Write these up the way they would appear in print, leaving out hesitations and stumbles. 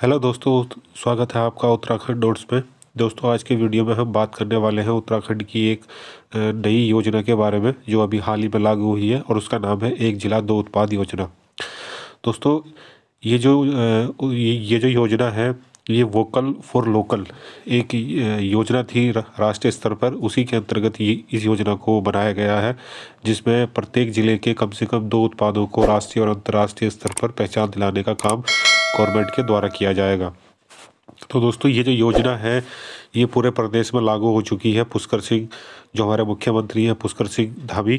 Hello दोस्तों, स्वागत है आपका उत्तराखंड नोट्स में। दोस्तों, आज के वीडियो में हम बात करने वाले हैं उत्तराखंड की एक नई योजना के बारे में जो अभी हाल ही में लागू हुई है और उसका नाम है एक जिला दो उत्पाद योजना। दोस्तों, ये जो योजना है, ये वोकल फॉर लोकल एक योजना थी राष्ट्रीय स्तर पर। उसी के अंतर्गत ये इस योजना को बनाया गया है, जिसमें प्रत्येक जिले के कम से कम 2 उत्पादों को राष्ट्रीय और अंतर्राष्ट्रीय स्तर पर पहचान दिलाने का काम गवर्नमेंट के द्वारा किया जाएगा। तो दोस्तों, ये जो योजना है ये पूरे प्रदेश में लागू हो चुकी है। पुष्कर सिंह, जो हमारे मुख्यमंत्री हैं, पुष्कर सिंह धामी,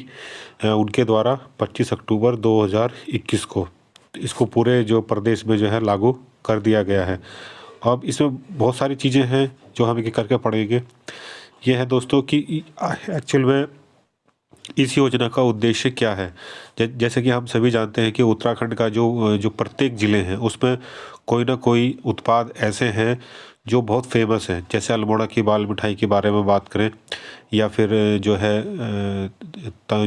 उनके द्वारा 25 अक्टूबर 2021 को इसको पूरे जो प्रदेश में जो है लागू कर दिया गया है। अब इसमें बहुत सारी चीज़ें हैं जो हम एक एक करके पढ़ेंगे। ये है दोस्तों कि एक्चुअल में इस योजना का उद्देश्य क्या है। जैसे कि हम सभी जानते हैं कि उत्तराखंड का जो जो प्रत्येक ज़िले हैं उसमें कोई ना कोई उत्पाद ऐसे हैं जो बहुत फेमस हैं। जैसे अल्मोड़ा की बाल मिठाई के बारे में बात करें, या फिर जो है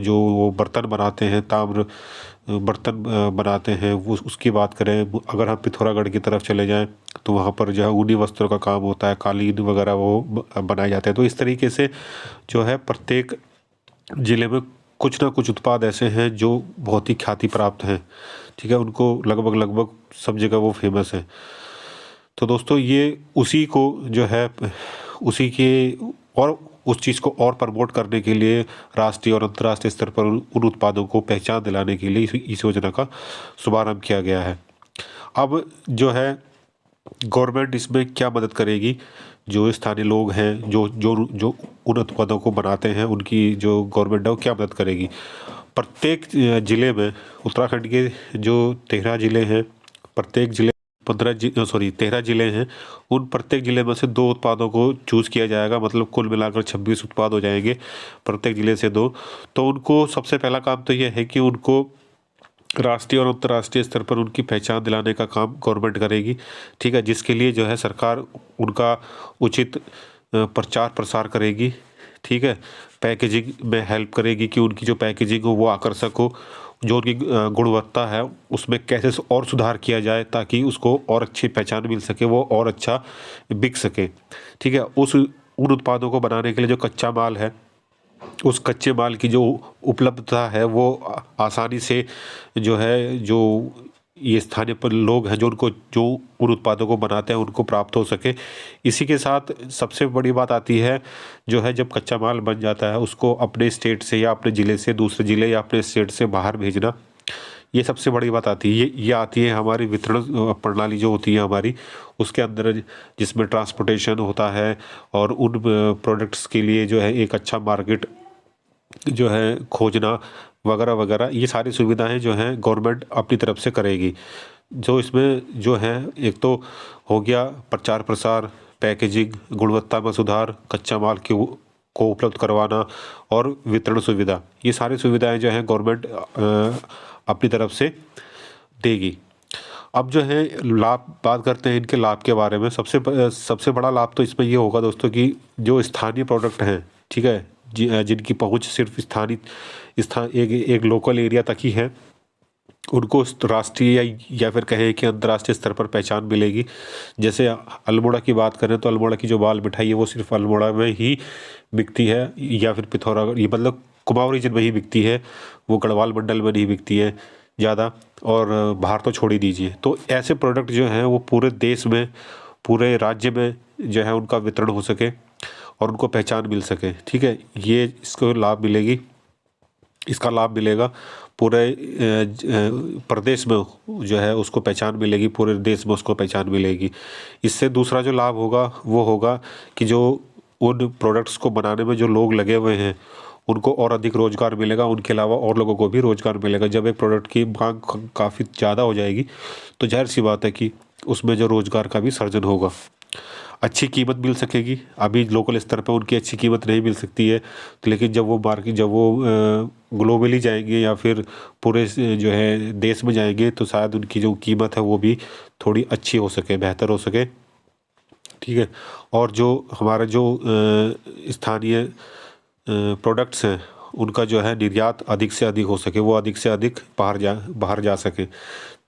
जो वो बर्तन बनाते हैं, ताम्र बर्तन बनाते हैं, वो उसकी बात करें। अगर हम पिथौरागढ़ की तरफ चले जाएं तो वहाँ पर जो है ऊनी वस्त्रों का काम होता है, कालीन वगैरह वो बनाए जाते हैं। तो इस तरीके से जो है प्रत्येक ज़िले में कुछ ना कुछ उत्पाद ऐसे हैं जो बहुत ही ख्याति प्राप्त हैं। ठीक है, उनको लगभग लगभग सब जगह वो फेमस हैं। तो दोस्तों, ये उसी को जो है उसी के और उस चीज़ को और प्रमोट करने के लिए राष्ट्रीय और अंतर्राष्ट्रीय स्तर पर उन उत्पादों को पहचान दिलाने के लिए इस योजना का शुभारंभ किया गया है। अब जो है गवर्नमेंट इसमें क्या मदद करेगी, जो स्थानीय लोग हैं, जो जो जो उन उत्पादों को बनाते हैं, उनकी जो गवर्नमेंट है वो क्या मदद करेगी। प्रत्येक ज़िले में, उत्तराखंड के जो 13 ज़िले हैं, प्रत्येक ज़िले 13 ज़िले हैं, उन प्रत्येक ज़िले में से 2 उत्पादों को चूज़ किया जाएगा। मतलब कुल मिलाकर 26 उत्पाद हो जाएंगे, प्रत्येक ज़िले से 2। तो उनको सबसे पहला काम तो ये है कि उनको राष्ट्रीय और अंतर्राष्ट्रीय स्तर पर उनकी पहचान दिलाने का काम गवर्नमेंट करेगी। ठीक है, जिसके लिए जो है सरकार उनका उचित प्रचार प्रसार करेगी। ठीक है, पैकेजिंग में हेल्प करेगी कि उनकी जो पैकेजिंग हो वो आकर्षक हो। जो उनकी गुणवत्ता है उसमें कैसे और सुधार किया जाए ताकि उसको और अच्छी पहचान मिल सके, वो और अच्छा बिक सके। ठीक है, उन उत्पादों को बनाने के लिए जो कच्चा माल है, उस कच्चे माल की जो उपलब्धता है वो आसानी से जो है, जो ये स्थानीय पर लोग हैं जो उन उत्पादों को बनाते हैं उनको प्राप्त हो सके। इसी के साथ सबसे बड़ी बात आती है, जो है जब कच्चा माल बन जाता है उसको अपने स्टेट से या अपने ज़िले से दूसरे ज़िले या अपने स्टेट से बाहर भेजना, ये सबसे बड़ी बात आती है। ये आती है हमारी वितरण प्रणाली जो होती है हमारी, उसके अंदर, जिसमें ट्रांसपोर्टेशन होता है और उन प्रोडक्ट्स के लिए जो है एक अच्छा मार्केट जो है खोजना वगैरह वगैरह, ये सारी सुविधाएं जो हैं गवर्नमेंट अपनी तरफ से करेगी। जो इसमें जो है, एक तो हो गया प्रचार प्रसार, पैकेजिंग, गुणवत्ता में सुधार, कच्चा माल को उपलब्ध करवाना और वितरण सुविधा। ये सारी सुविधाएं जो हैं गवर्नमेंट अपनी तरफ से देगी। अब जो है लाभ, बात करते हैं इनके लाभ के बारे में। सबसे बड़ा लाभ तो इसमें ये होगा दोस्तों कि जो स्थानीय प्रोडक्ट हैं, ठीक है, जिनकी पहुंच सिर्फ एक लोकल एरिया तक ही है, उनको राष्ट्रीय या फिर कहें कि अंतर्राष्ट्रीय स्तर पर पहचान मिलेगी। जैसे अल्मोड़ा की बात करें तो अल्मोड़ा की जो बाल मिठाई है वो सिर्फ अल्मोड़ा में ही बिकती है, या फिर पिथौरागढ़, ये मतलब कुमाऊं रीजन में ही बिकती है, वो गढ़वाल मंडल में नहीं बिकती है ज़्यादा, और बाहर तो छोड़ ही दीजिए। तो ऐसे प्रोडक्ट जो हैं वो पूरे देश में, पूरे राज्य में जो है उनका वितरण हो सके और उनको पहचान मिल सके। ठीक है, ये इसको लाभ मिलेगी, इसका लाभ मिलेगा पूरे प्रदेश में जो है उसको पहचान मिलेगी, पूरे देश में उसको पहचान मिलेगी। इससे दूसरा जो लाभ होगा वो होगा कि जो उन प्रोडक्ट्स को बनाने में जो लोग लगे हुए हैं उनको और अधिक रोज़गार मिलेगा, उनके अलावा और लोगों को भी रोज़गार मिलेगा। जब एक प्रोडक्ट की मांग काफ़ी ज़्यादा हो जाएगी तो जाहिर सी बात है कि उसमें जो रोज़गार का भी सृजन होगा, अच्छी कीमत मिल सकेगी। अभी लोकल स्तर पर उनकी अच्छी कीमत नहीं मिल सकती है, तो लेकिन जब वो ग्लोबली जाएंगे या फिर पूरे जो है देश में जाएंगे तो शायद उनकी जो कीमत है वो भी थोड़ी अच्छी हो सके, बेहतर हो सके। ठीक है, और जो हमारा जो स्थानीय प्रोडक्ट्स हैं उनका जो है निर्यात अधिक से अधिक हो सके, वो अधिक से अधिक बाहर जा सके।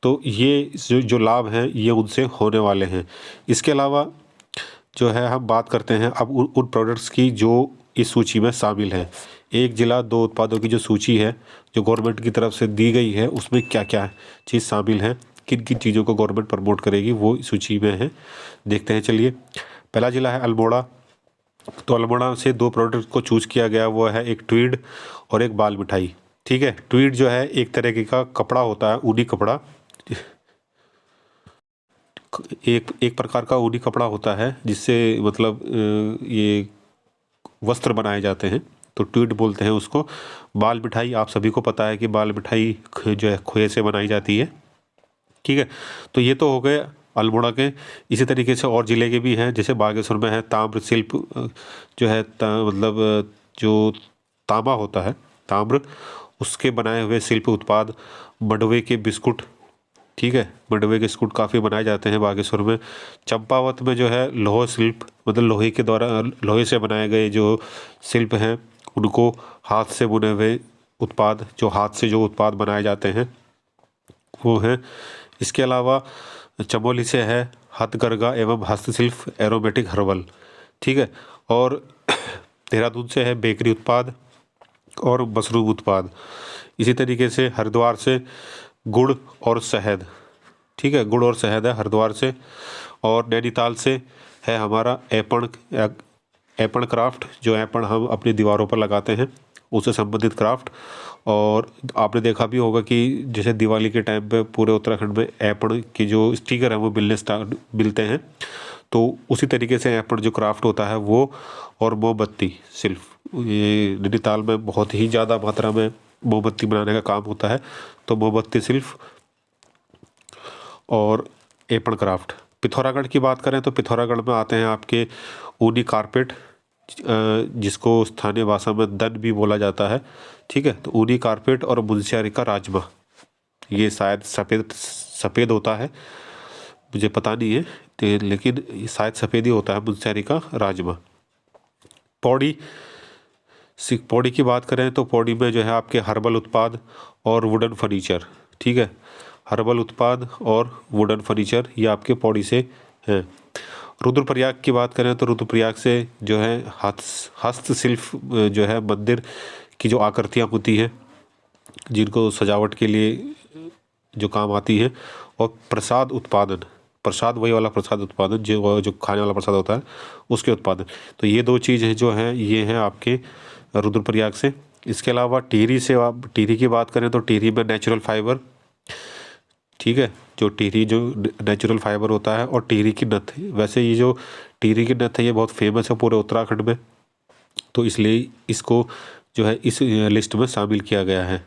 तो ये जो लाभ हैं ये उनसे होने वाले हैं। इसके अलावा जो है हम बात करते हैं अब उन प्रोडक्ट्स की जो इस सूची में शामिल हैं। एक जिला दो उत्पादों की जो सूची है जो गवर्नमेंट की तरफ से दी गई है, उसमें क्या क्या चीज़ शामिल है, किन किन चीज़ों को गवर्नमेंट प्रमोट करेगी, वो इस सूची में है। देखते हैं चलिए। पहला जिला है अल्मोड़ा। तो अल्मोड़ा से दो प्रोडक्ट को चूज़ किया गया, वो है एक ट्वीड और एक बाल मिठाई। ठीक है, ट्वीड जो है एक तरीके का कपड़ा होता है, ऊनी कपड़ा, एक एक प्रकार का ऊनी कपड़ा होता है जिससे मतलब ये वस्त्र बनाए जाते हैं, तो ट्वीड बोलते हैं उसको। बाल मिठाई आप सभी को पता है कि बाल मिठाई जो है खोए से बनाई जाती है। ठीक है, तो ये तो हो गए अल्मोड़ा के। इसी तरीके से और ज़िले के भी हैं, जैसे बागेश्वर में है ताम्र शिल्प, जो है मतलब जो तांबा होता है, ताम्र, उसके बनाए हुए शिल्प उत्पाद, मंडवे के बिस्कुट। ठीक है, मंडवे के बिस्कुट काफ़ी बनाए जाते हैं बागेश्वर में। चंपावत में जो है लौह शिल्प, मतलब लोहे के द्वारा, लोहे से बनाए गए जो शिल्प हैं उनको, हाथ से बुने हुए उत्पाद, जो हाथ से जो उत्पाद बनाए जाते हैं वो हैं। इसके अलावा चमोली से है हथकरघा एवं हस्तशिल्प एरोमेटिक हर्बल। ठीक है, और देहरादून से है बेकरी उत्पाद और मशरूम उत्पाद। इसी तरीके से हरिद्वार से गुड़ और शहद। ठीक है, गुड़ और शहद है हरिद्वार से। और नैनीताल से है हमारा एपण, एपण क्राफ्ट, जो एपण हम अपनी दीवारों पर लगाते हैं उससे संबंधित क्राफ्ट। और आपने देखा भी होगा कि जैसे दिवाली के टाइम पे पूरे उत्तराखंड में एपण की जो स्टिकर है वो मिलते हैं, तो उसी तरीके से एपण जो क्राफ्ट होता है वो, और मोमबत्ती सिर्फ, ये नैनीताल में बहुत ही ज़्यादा मात्रा में मोमबत्ती बनाने का काम होता है, तो मोमबत्ती सिर्फ और एपण क्राफ्ट। पिथौरागढ़ की बात करें तो पिथौरागढ़ में आते हैं आपके ऊनी कारपेट, जिसको स्थानीय भाषा में दन भी बोला जाता है। ठीक है, तो ऊनी कारपेट और मुंशियारी का राजमा, ये शायद सफ़ेद सफ़ेद होता है, मुझे पता नहीं है, तो लेकिन ये शायद सफ़ेद ही होता है मुंशियारी का राजमा। पौड़ी, पौड़ी की बात करें तो पौड़ी में जो है आपके हर्बल उत्पाद और वुडन फर्नीचर। ठीक है, हर्बल उत्पाद और वुडन फर्नीचर ये आपके पौड़ी से हैं। रुद्रप्रयाग की बात करें तो रुद्रप्रयाग से जो है हस्तशिल्प, जो है मंदिर की जो आकृतियाँ होती हैं जिनको सजावट के लिए जो काम आती है, और प्रसाद उत्पादन, प्रसाद वही वाला प्रसाद उत्पादन जो खाने वाला प्रसाद होता है उसके उत्पादन। तो ये दो चीज़ हैं जो हैं, ये हैं आपके रुद्रप्रयाग से। इसके अलावा टिहरी से, आप टिहरी की बात करें तो टिहरी में नेचुरल फाइबर। ठीक है, जो टिहरी जो नेचुरल फाइबर होता है, और टिहरी की नथ, वैसे ये जो टिहरी की नथ है ये बहुत फेमस है पूरे उत्तराखंड में, तो इसलिए इसको जो है इस लिस्ट में शामिल किया गया है।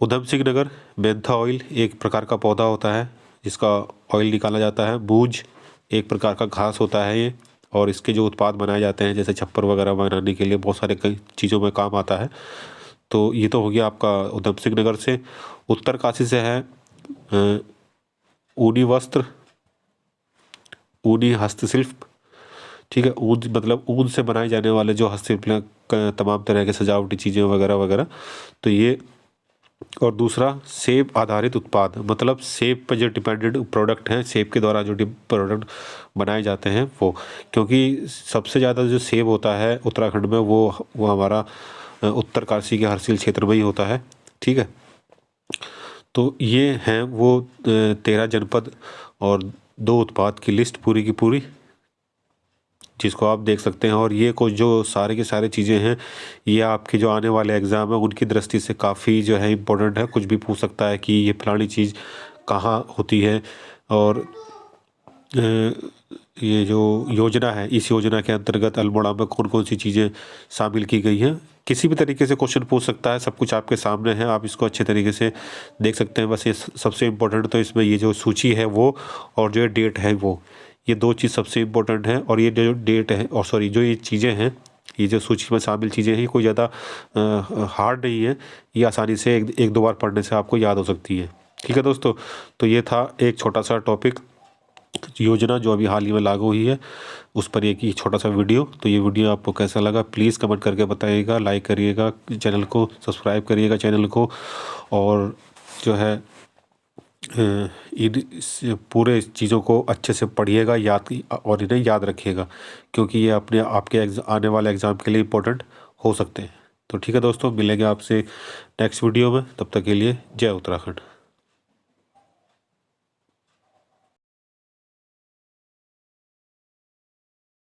उधम सिंह नगर, मेंथा ऑयल एक प्रकार का पौधा होता है जिसका ऑयल निकाला जाता है। बूझ एक प्रकार का घास होता है ये, और इसके जो उत्पाद बनाए जाते हैं जैसे छप्पर वगैरह बनाने के लिए बहुत सारे कई चीज़ों में काम आता है। तो ये तो हो गया आपका उधम सिंह नगर से। उत्तरकाशी से है ऊनी वस्त्र, ऊनी हस्तशिल्प। ठीक है, ऊन मतलब ऊन से बनाए जाने वाले जो हस्तशिल्प, तमाम तरह के सजावटी चीज़ें वगैरह वगैरह, तो ये। और दूसरा सेब आधारित उत्पाद, मतलब सेब पर जो डिपेंडेंट प्रोडक्ट हैं, सेब के द्वारा जो प्रोडक्ट बनाए जाते हैं वो, क्योंकि सबसे ज़्यादा जो सेब होता है उत्तराखंड में वो हमारा उत्तरकाशी के हरसिल क्षेत्र में ही होता है। ठीक है, तो ये हैं वो 13 जनपद और 2 उत्पाद की लिस्ट पूरी की पूरी, जिसको आप देख सकते हैं। और ये कुछ जो सारे के सारे चीज़ें हैं, ये आपके जो आने वाले एग्ज़ाम है उनकी दृष्टि से काफ़ी जो है इम्पोर्टेंट है। कुछ भी पूछ सकता है कि ये फलानी चीज़ कहाँ होती है, और ये जो योजना है, इस योजना के अंतर्गत अल्मोड़ा में कौन कौन सी चीज़ें शामिल की गई हैं, किसी भी तरीके से क्वेश्चन पूछ सकता है। सब कुछ आपके सामने है, आप इसको अच्छे तरीके से देख सकते हैं। बस ये सबसे इम्पोर्टेंट तो इसमें ये जो सूची है वो, और जो डेट है वो, ये 2 चीज़ सबसे इम्पोर्टेंट है। और ये जो डेट है, और सॉरी जो ये चीज़ें हैं, ये जो सूची में शामिल चीज़ें हैं, ये कोई ज़्यादा हार्ड नहीं है, ये आसानी से एक दो बार पढ़ने से आपको याद हो सकती है। ठीक है दोस्तों, तो ये था एक छोटा सा टॉपिक, योजना जो अभी हाल ही में लागू हुई है उस पर एक ही छोटा सा वीडियो। तो ये वीडियो आपको कैसा लगा प्लीज़ कमेंट करके बताइएगा, लाइक करिएगा चैनल को, सब्सक्राइब करिएगा चैनल को, और जो है इन पूरे चीज़ों को अच्छे से पढ़िएगा, याद और इन्हें याद रखिएगा, क्योंकि ये अपने आपके आने वाले एग्ज़ाम के लिए इम्पोर्टेंट हो सकते हैं। तो ठीक है दोस्तों, मिलेंगे आपसे नेक्स्ट वीडियो में। तब तक के लिए जय उत्तराखंड।